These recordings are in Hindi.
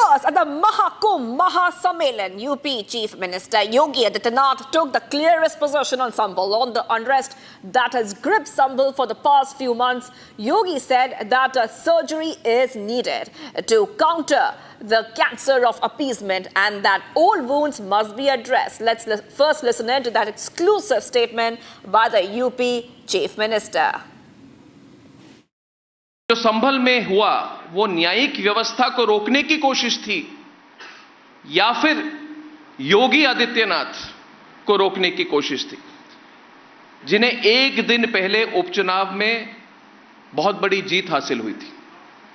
course, at the Mahakumbh Mahasammelan, UP Chief Minister Yogi Adityanath took the clearest position on Sambal, on the unrest that has gripped Sambal for the past few months. Yogi said that a surgery is needed to counter the cancer of appeasement and that all wounds must be addressed. Let's first listen in to that exclusive statement by the UP Chief Minister. जो संभल में हुआ वो न्यायिक व्यवस्था को रोकने की कोशिश थी या फिर योगी आदित्यनाथ को रोकने की कोशिश थी, जिन्हें एक दिन पहले उपचुनाव में बहुत बड़ी जीत हासिल हुई थी?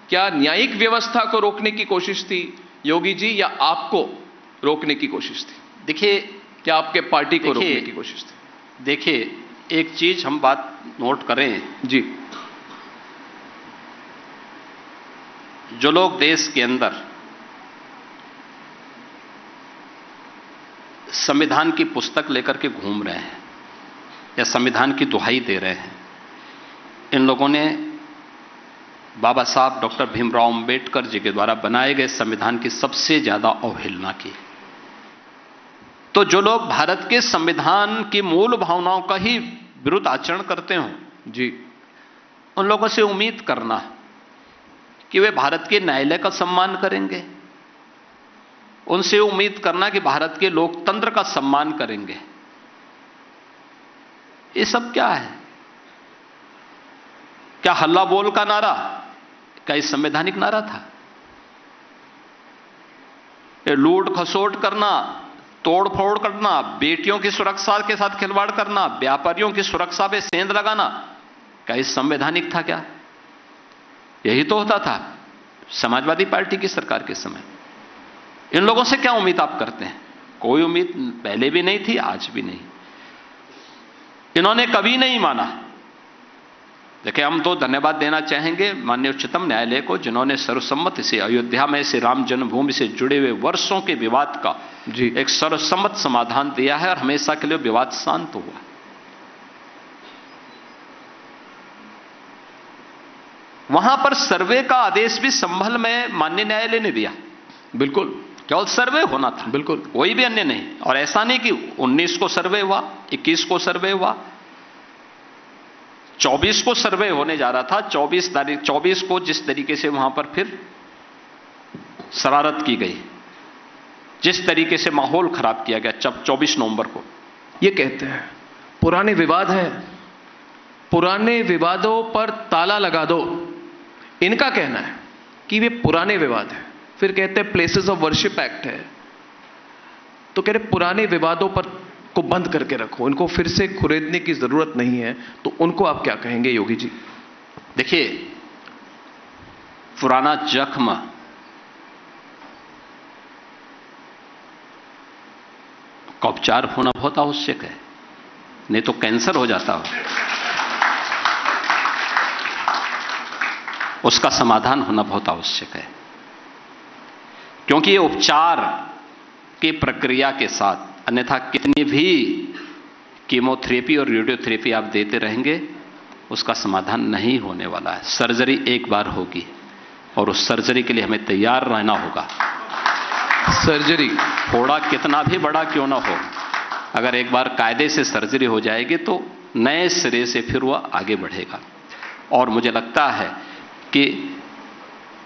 क्या न्यायिक व्यवस्था को रोकने की कोशिश थी योगी जी, या आपको रोकने की कोशिश थी? देखिए, क्या आपके पार्टी को रोकने की कोशिश थी? देखिए, एक चीज हम बात नोट करें जी। जो लोग देश के अंदर संविधान की पुस्तक लेकर के घूम रहे हैं या संविधान की दुहाई दे रहे हैं, इन लोगों ने बाबा साहब डॉक्टर भीमराव अंबेडकर जी के द्वारा बनाए गए संविधान की सबसे ज्यादा अवहेलना की। तो जो लोग भारत के संविधान की मूल भावनाओं का ही विरुद्ध आचरण करते हो जी, उन लोगों से उम्मीद करना कि वे भारत के न्यायालय का सम्मान करेंगे, उनसे उम्मीद करना कि भारत के लोकतंत्र का सम्मान करेंगे, ये सब क्या है? क्या हल्ला बोल का नारा क्या ये संवैधानिक नारा था? ये लूट खसोट करना, तोड़ फोड़ करना, बेटियों की सुरक्षा के साथ खिलवाड़ करना, व्यापारियों की सुरक्षा पे सेंध लगाना, क्या ये संवैधानिक था? क्या यही तो होता था समाजवादी पार्टी की सरकार के समय? इन लोगों से क्या उम्मीद आप करते हैं? कोई उम्मीद पहले भी नहीं थी, आज भी नहीं। इन्होंने कभी नहीं माना। देखिए, हम तो धन्यवाद देना चाहेंगे माननीय उच्चतम न्यायालय को, जिन्होंने सर्वसम्मति से अयोध्या में से राम जन्मभूमि से जुड़े हुए वर्षों के विवाद का जी एक सर्वसम्मत समाधान दिया है और हमेशा के लिए विवाद शांत हुआ। वहां पर सर्वे का आदेश भी संभल में माननीय न्यायालय ने दिया। बिल्कुल, केवल सर्वे होना था, बिल्कुल, कोई भी अन्य नहीं। और ऐसा नहीं कि 19 को सर्वे हुआ, 21 को सर्वे हुआ, 24 को सर्वे होने जा रहा था। 24 को जिस तरीके से वहां पर फिर शरारत की गई, जिस तरीके से माहौल खराब किया गया 24 नवंबर को, ये कहते हैं पुराने विवाद हैं, पुराने विवादों पर ताला लगा दो। इनका कहना है कि वे पुराने विवाद हैं। फिर कहते हैं प्लेसेस ऑफ वर्शिप एक्ट है, तो कह रहे पुराने विवादों पर को बंद करके रखो, इनको फिर से खुरेदने की जरूरत नहीं है। तो उनको आप क्या कहेंगे योगी जी? देखिए, पुराना जख्म का उपचार होना बहुत आवश्यक है, नहीं तो कैंसर हो जाता हो। उसका समाधान होना बहुत आवश्यक है, क्योंकि ये उपचार की प्रक्रिया के साथ अन्यथा कितनी भी कीमोथेरेपी और रेडियोथेरेपी आप देते रहेंगे, उसका समाधान नहीं होने वाला है। सर्जरी एक बार होगी और उस सर्जरी के लिए हमें तैयार रहना होगा। सर्जरी फोड़ा कितना भी बड़ा क्यों ना हो, अगर एक बार कायदे से सर्जरी हो जाएगी तो नए सिरे से फिर वह आगे बढ़ेगा। और मुझे लगता है कि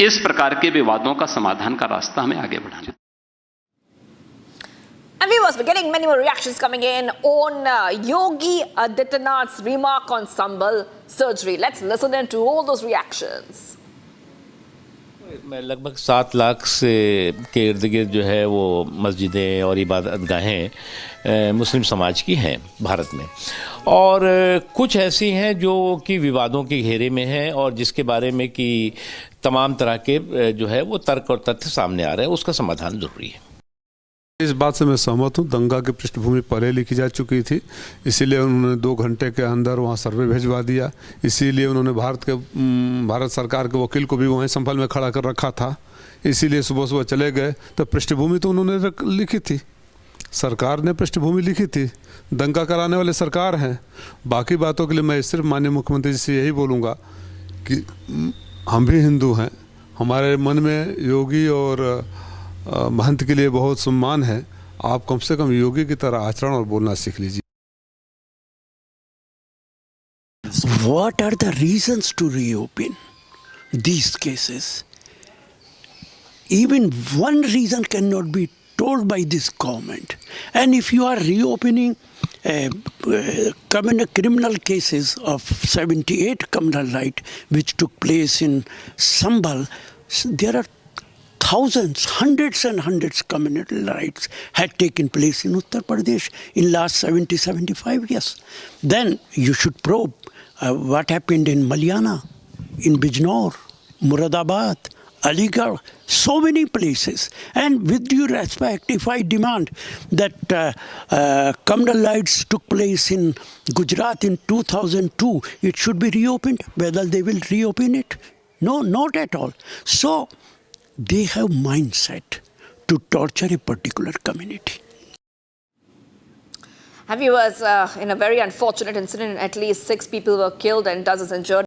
इस प्रकार के विवादों का समाधान का रास्ता हमें आगे बढ़ाना। And viewers, we're getting many more reactions coming in on Yogi Adityanath's remark on Sambal surgery. Let's listen in to all those reactions. लगभग 7 लाख से के इर्द गिर्द जो है वो मस्जिदें और इबादतगाहें मुस्लिम समाज की हैं भारत में, और कुछ ऐसी हैं जो कि विवादों के घेरे में हैं और जिसके बारे में कि तमाम तरह के जो है वो तर्क और तथ्य सामने आ रहे हैं, उसका समाधान जरूरी है। इस बात से मैं सहमत हूँ। दंगा की पृष्ठभूमि पहले लिखी जा चुकी थी, इसीलिए उन्होंने 2 घंटे के अंदर वहाँ सर्वे भिजवा दिया। इसीलिए उन्होंने भारत सरकार के वकील को भी वहीं संभल में खड़ा कर रखा था, इसीलिए सुबह सुबह चले गए। तो पृष्ठभूमि तो उन्होंने लिखी थी, सरकार ने पृष्ठभूमि लिखी थी, दंगा कराने वाले सरकार हैं। बाकी बातों के लिए मैं सिर्फ माननीय मुख्यमंत्री जी से यही बोलूँगा कि हम भी हिंदू हैं, हमारे मन में योगी और महंत के लिए बहुत सम्मान है। आप कम से कम योगी की तरह आचरण और बोलना सीख लीजिए। What are the reasons to reopen these cases? Even one reason cannot be told by this government. And if you are reopening criminal cases of 78 criminal rights which took place in Sambhal, there are thousands, hundreds and hundreds criminal rights had taken place in Uttar Pradesh in last 75 years. Then you should probe what happened in Malyana, in Bijnor, Muradabad, Aligarh, so many places. And with due respect, if I demand that criminal rights took place in Gujarat in 2002, it should be reopened. Whether they will reopen it? No, not at all. So they have mindset to torture a particular community. And viewers, in a very unfortunate incident, at least 6 people were killed and dozens injured.